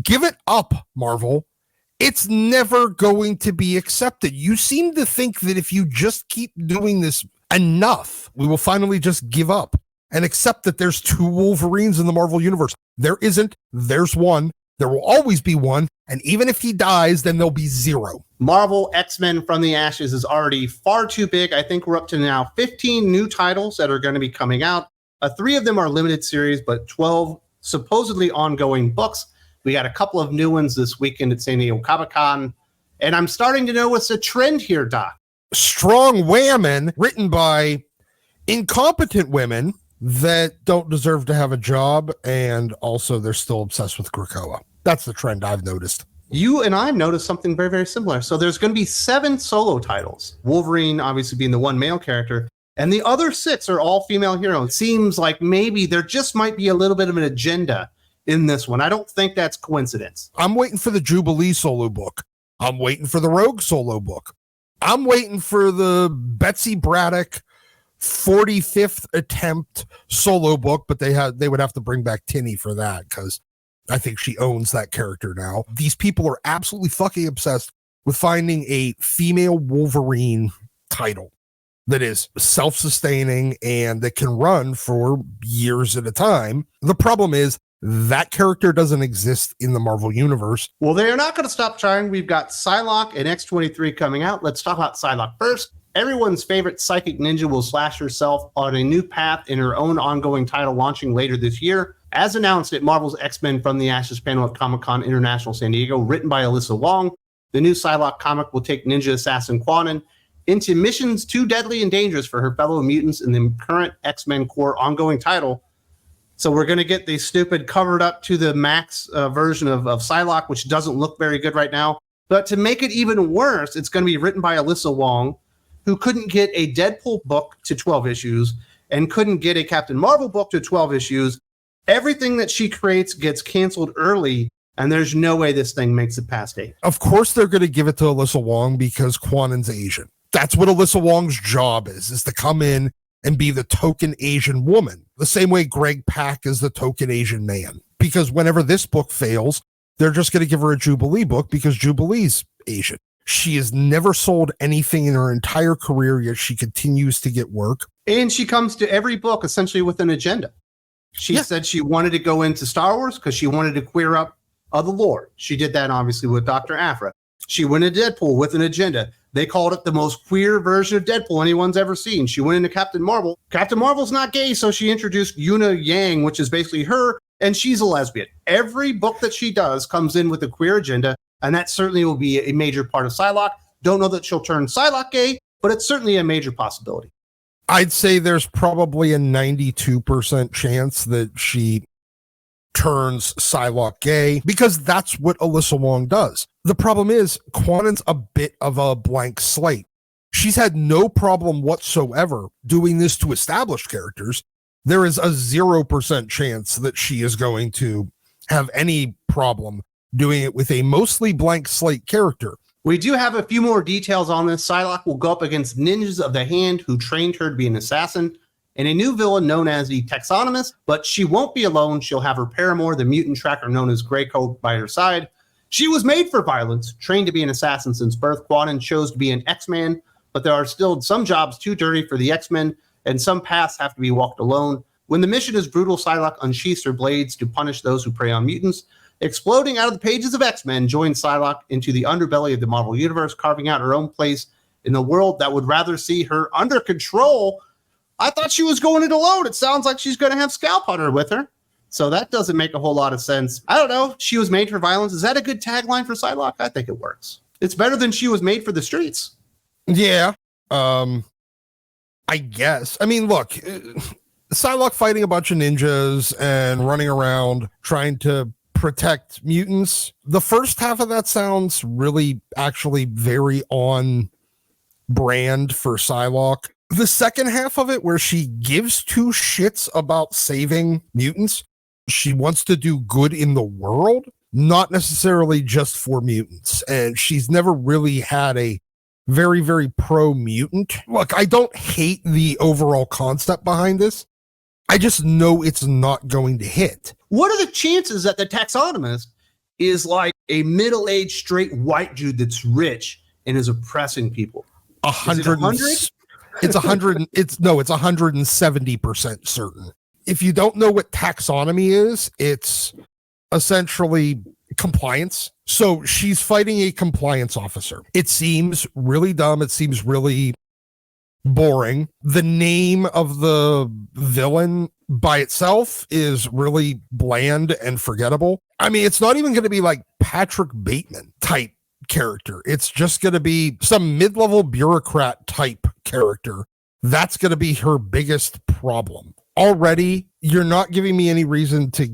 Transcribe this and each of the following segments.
Give it up, Marvel. It's never going to be accepted. You seem to think that if you just keep doing this enough, we will finally just give up and accept that there's 2 Wolverines in the Marvel Universe. There isn't. There's one. There will always be one. And even if he dies, then there'll be 0. Marvel X-Men From the Ashes is already far too big. I think we're up to now 15 new titles that are going to be coming out. 3 of them are limited series, but 12 supposedly ongoing books. We got a couple of new ones this weekend at San Diego Comic-Con. And I'm starting to know what's a trend here, Doc. Strong women written by incompetent women that don't deserve to have a job, and also they're still obsessed with Krakoa. That's the trend I've noticed. You and I noticed something very, very similar. So there's going to be 7 solo titles. Wolverine obviously being the one male character, and the other 6 are all female heroes. It seems like maybe there just might be a little bit of an agenda in this one. I don't think that's coincidence. I'm waiting for the Jubilee solo book. I'm waiting for the Rogue solo book. I'm waiting for the Betsy Braddock 45th attempt solo book, but they would have to bring back Tinny for that because I think she owns that character now. These people are absolutely fucking obsessed with finding a female Wolverine title that is self-sustaining and that can run for years at a time. The problem is that character doesn't exist in the Marvel Universe. Well, they're not going to stop trying. We've got Psylocke and X-23 coming out. Let's talk about Psylocke first. Everyone's favorite psychic ninja will slash herself on a new path in her own ongoing title launching later this year. As announced at Marvel's X-Men From the Ashes panel at Comic-Con International San Diego, written by Alyssa Wong, the new Psylocke comic will take ninja assassin Quanon into missions too deadly and dangerous for her fellow mutants in the current X-Men Core ongoing title. So we're going to get the stupid covered up to the max version of Psylocke, which doesn't look very good right now. But to make it even worse, it's going to be written by Alyssa Wong, who couldn't get a Deadpool book to 12 issues and couldn't get a Captain Marvel book to 12 issues. Everything that she creates gets canceled early, and there's no way this thing makes it past 8. Of course they're going to give it to Alyssa Wong because Quanon's Asian. That's what Alyssa Wong's job is to come in and be the token Asian woman, the same way Greg Pak is the token Asian man. Because whenever this book fails, they're just going to give her a Jubilee book because Jubilee's Asian. She has never sold anything in her entire career, yet she continues to get work. And she comes to every book essentially with an agenda. She said she wanted to go into Star Wars because she wanted to queer up the lore. She did that obviously with Dr. Aphra. She went into Deadpool with an agenda. They called it the most queer version of Deadpool anyone's ever seen. She went into Captain Marvel. Captain Marvel's not gay, so she introduced Yuna Yang, which is basically her, and she's a lesbian. Every book that she does comes in with a queer agenda, and that certainly will be a major part of Psylocke. Don't know that she'll turn Psylocke gay, but it's certainly a major possibility. I'd say there's probably a 92% chance that she turns Psylocke gay because that's what Alyssa Wong does. The problem is Quanon's a bit of a blank slate. She's had no problem whatsoever doing this to established characters. There is a 0% chance that she is going to have any problem doing it with a mostly blank slate character. We do have a few more details on this. Psylocke will go up against ninjas of the hand who trained her to be an assassin and a new villain known as the Taxonomist, but she won't be alone. She'll have her paramour, the mutant tracker known as Greycoat, by her side. She was made for violence, trained to be an assassin since birth. Quanon chose to be an X-Man, but there are still some jobs too dirty for the X-Men, and some paths have to be walked alone. When the mission is brutal, Psylocke unsheaths her blades to punish those who prey on mutants. Exploding out of the pages of X-Men joins Psylocke into the underbelly of the Marvel Universe, carving out her own place in the world that would rather see her under control. I thought she was going it alone. It sounds like she's going to have Scalp Hunter with her. So that doesn't make a whole lot of sense. I don't know. She was made for violence. Is that a good tagline for Psylocke? I think it works. It's better than she was made for the streets. Yeah. I guess. I mean, look, Psylocke fighting a bunch of ninjas and running around trying to protect mutants. The first half of that sounds really actually very on brand for Psylocke. The second half of it, where she gives two shits about saving mutants, she wants to do good in the world, not necessarily just for mutants. And she's never really had a very, very pro-mutant. Look, I don't hate the overall concept behind this. I just know it's not going to hit. What are the chances that the Taxonomist is like a middle-aged straight white dude that's rich and is oppressing people. 100? It's 100. It's 170% certain. If you don't know what taxonomy is, it's essentially compliance. So she's fighting a compliance officer. It seems really dumb. It seems really boring. The name of the villain by itself is really bland and forgettable. I mean, it's not even going to be like Patrick Bateman type character. It's just going to be some mid-level bureaucrat type character. That's going to be her biggest problem. Already, you're not giving me any reason to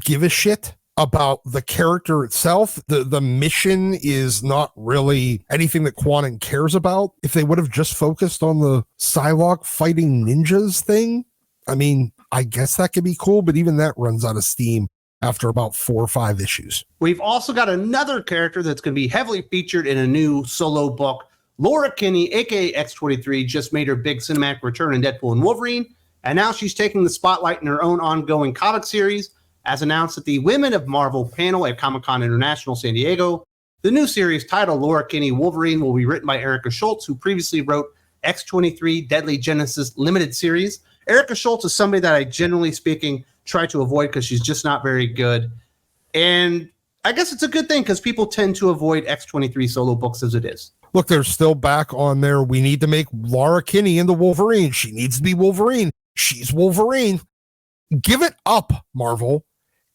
give a shit about the character itself. The mission is not really anything that Quanon cares about. If they would have just focused on the Psylocke fighting ninjas thing, I mean, I guess that could be cool, but even that runs out of steam after about 4 or 5 issues. We've also got another character that's going to be heavily featured in a new solo book. Laura Kinney, aka X-23, just made her big cinematic return in Deadpool and Wolverine, and now she's taking the spotlight in her own ongoing comic series. As announced at the Women of Marvel panel at Comic-Con International San Diego, the new series titled Laura Kinney Wolverine will be written by Erica Schultz, who previously wrote X-23 Deadly Genesis Limited Series. Erica Schultz is somebody that I, generally speaking, try to avoid because she's just not very good. And I guess it's a good thing because people tend to avoid X-23 solo books as it is. Look, they're still back on there. We need to make Laura Kinney into Wolverine. She needs to be Wolverine. She's Wolverine. Give it up, Marvel.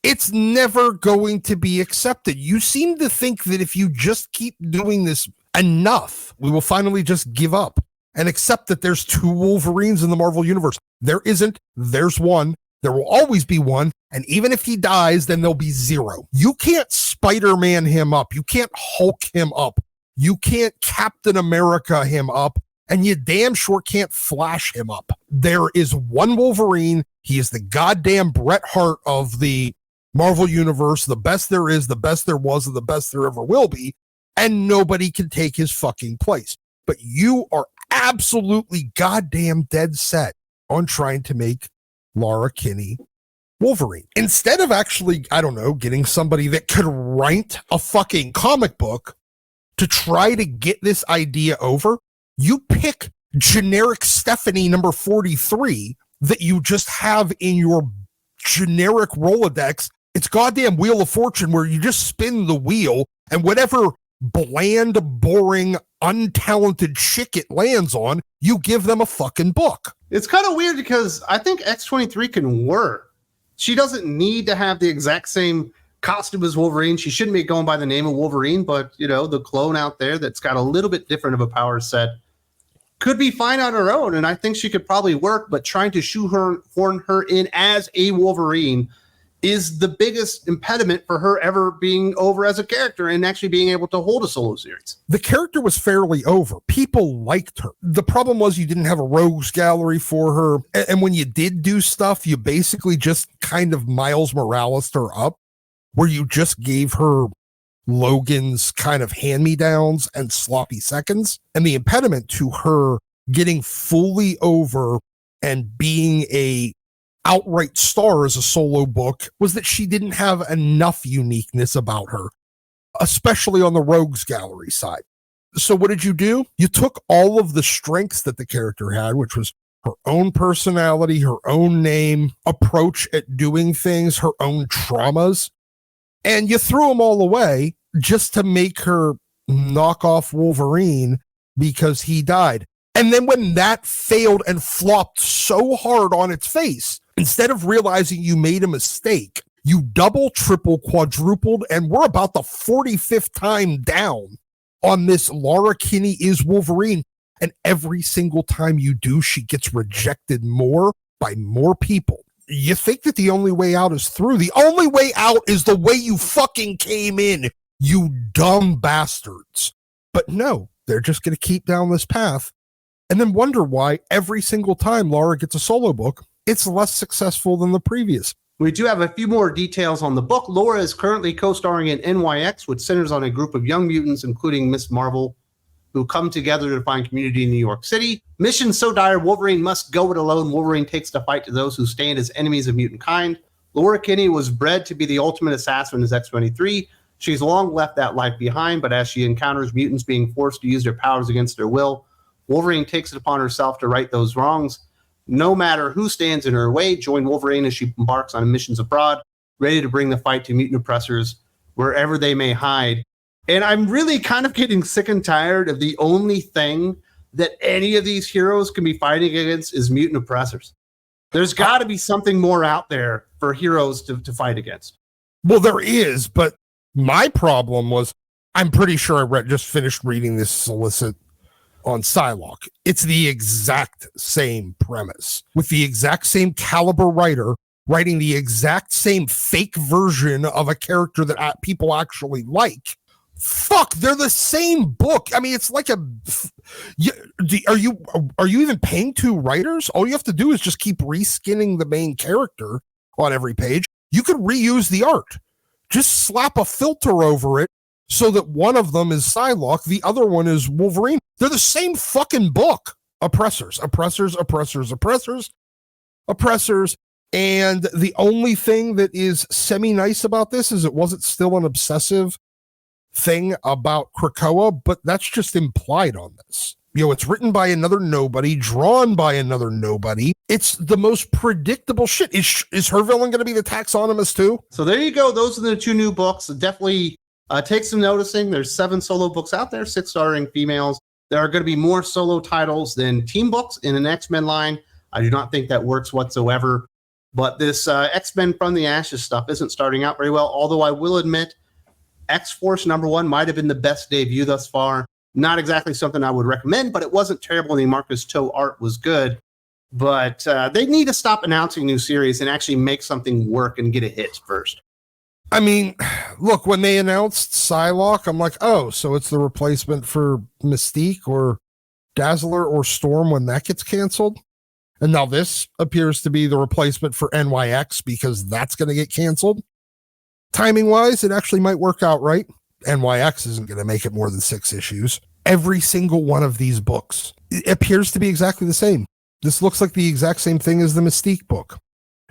It's never going to be accepted. You seem to think that if you just keep doing this enough, we will finally just give up and accept that there's 2 Wolverines in the Marvel Universe. There isn't. There's one. There will always be one. And even if he dies, then there'll be 0. You can't Spider-Man him up. You can't Hulk him up. You can't Captain America him up. And you damn sure can't Flash him up. There is one Wolverine. He is the goddamn Bret Hart of the Marvel Universe, the best there is, the best there was, and the best there ever will be, and nobody can take his fucking place. But you are absolutely goddamn dead set on trying to make Laura Kinney Wolverine. Instead of actually, I don't know, getting somebody that could write a fucking comic book to try to get this idea over, you pick generic Stephanie number 43 that you just have in your generic Rolodex. It's goddamn Wheel of Fortune where you just spin the wheel and whatever bland, boring, untalented chick it lands on, you give them a fucking book. It's kind of weird because I think X-23 can work. She doesn't need to have the exact same costume as Wolverine. She shouldn't be going by the name of Wolverine, but, you know, the clone out there that's got a little bit different of a power set could be fine on her own, and I think she could probably work, but trying to shoehorn her in as a Wolverine is the biggest impediment for her ever being over as a character and actually being able to hold a solo series. The character was fairly over. People liked her. The problem was you didn't have a rogues gallery for her, and when you did do stuff, you basically just kind of Miles Morales her up, where you just gave her Logan's kind of hand-me-downs and sloppy seconds. And the impediment to her getting fully over and being a outright star as a solo book was that she didn't have enough uniqueness about her, especially on the rogues gallery side. So what did you do? You took all of the strengths that the character had, which was her own personality, her own name, approach at doing things, her own traumas, and you threw them all away just to make her knock off Wolverine because he died. And then when that failed and flopped so hard on its face, instead of realizing you made a mistake, you double, triple, quadrupled, and we're about the 45th time down on this Laura Kinney is Wolverine. And every single time you do, she gets rejected more by more people. You think that the only way out is through. The only way out is the way you fucking came in, you dumb bastards. But no, they're just going to keep down this path and then wonder why every single time Laura gets a solo book, it's less successful than the previous. We do have a few more details on the book. Laura is currently co-starring in NYX, which centers on a group of young mutants, including Miss Marvel, who come together to find community in New York City. Mission so dire, Wolverine must go it alone. Wolverine takes the fight to those who stand as enemies of mutant kind. Laura Kinney was bred to be the ultimate assassin as X-23. She's long left that life behind, but as she encounters mutants being forced to use their powers against their will, Wolverine takes it upon herself to right those wrongs. No matter who stands in her way, join Wolverine as she embarks on missions abroad, ready to bring the fight to mutant oppressors wherever they may hide. And I'm really kind of getting sick and tired of the only thing that any of these heroes can be fighting against is mutant oppressors. There's got to be something more out there for heroes to fight against. Well, there is, but my problem was, I'm pretty sure I just finished reading this solicit on Psylocke. It's the exact same premise with the exact same caliber writer writing the exact same fake version of a character that people actually like. Fuck, they're the same book. I mean, it's like are you even paying two writers? All you have to do is just keep reskinning the main character on every page. You could reuse the art. Just slap a filter over it so that one of them is Psylocke, the other one is Wolverine. They're the same fucking book. Oppressors. And the only thing that is semi-nice about this is it wasn't still an obsessive thing about Krakoa, but that's just implied on this. You know, it's written by another nobody, drawn by another nobody. It's the most predictable shit. Is her villain going to be the Taxonomist too? So there you go. Those are the two new books. Definitely take some noticing. There's 7 solo books out there, 6 starring females. There are going to be more solo titles than team books in an X-Men line. I do not think that works whatsoever. But this X-Men from the Ashes stuff isn't starting out very well, although I will admit X-Force #1 might have been the best debut thus far. Not exactly something I would recommend, but it wasn't terrible. The Marcus Toe art was good. But they need to stop announcing new series and actually make something work and get a hit first. I mean, look, when they announced Psylocke, I'm like, oh, so it's the replacement for Mystique or Dazzler or Storm when that gets canceled. And now this appears to be the replacement for NYX because that's going to get canceled. Timing wise, it actually might work out right. NYX isn't going to make it more than 6 issues. Every single one of these books appears to be exactly the same. This looks like the exact same thing as the Mystique book.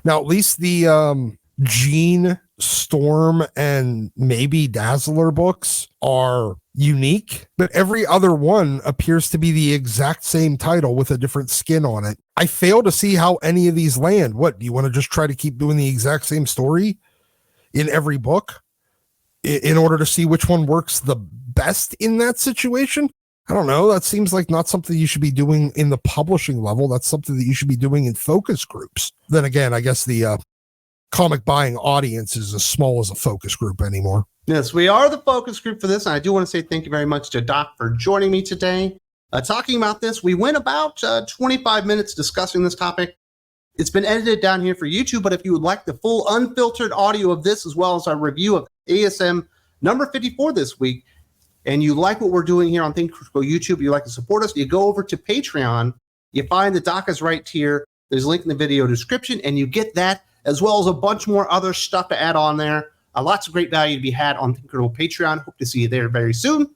Now, at least the Jean, Storm, and maybe Dazzler books are unique, but every other one appears to be the exact same title with a different skin on it. I fail to see how any of these land. What, do you want to just try to keep doing the exact same story in every book in order to see which one works the best in that situation? I don't know. That seems like not something you should be doing in the publishing level. That's something that you should be doing in focus groups. Then again, I guess the comic buying audience is as small as a focus group anymore. Yes, we are the focus group for this. And I do want to say thank you very much to Dok for joining me today. Talking about this, we went about 25 minutes discussing this topic. It's been edited down here for YouTube, but if you would like the full unfiltered audio of this, as well as our review of ASM number 54 this week, and you like what we're doing here on Think Critical YouTube, you'd like to support us, you go over to Patreon, you find the Dok is Right tier, there's a link in the video description, and you get that, as well as a bunch more other stuff to add on there. Lots of great value to be had on Think Critical Patreon. Hope to see you there very soon.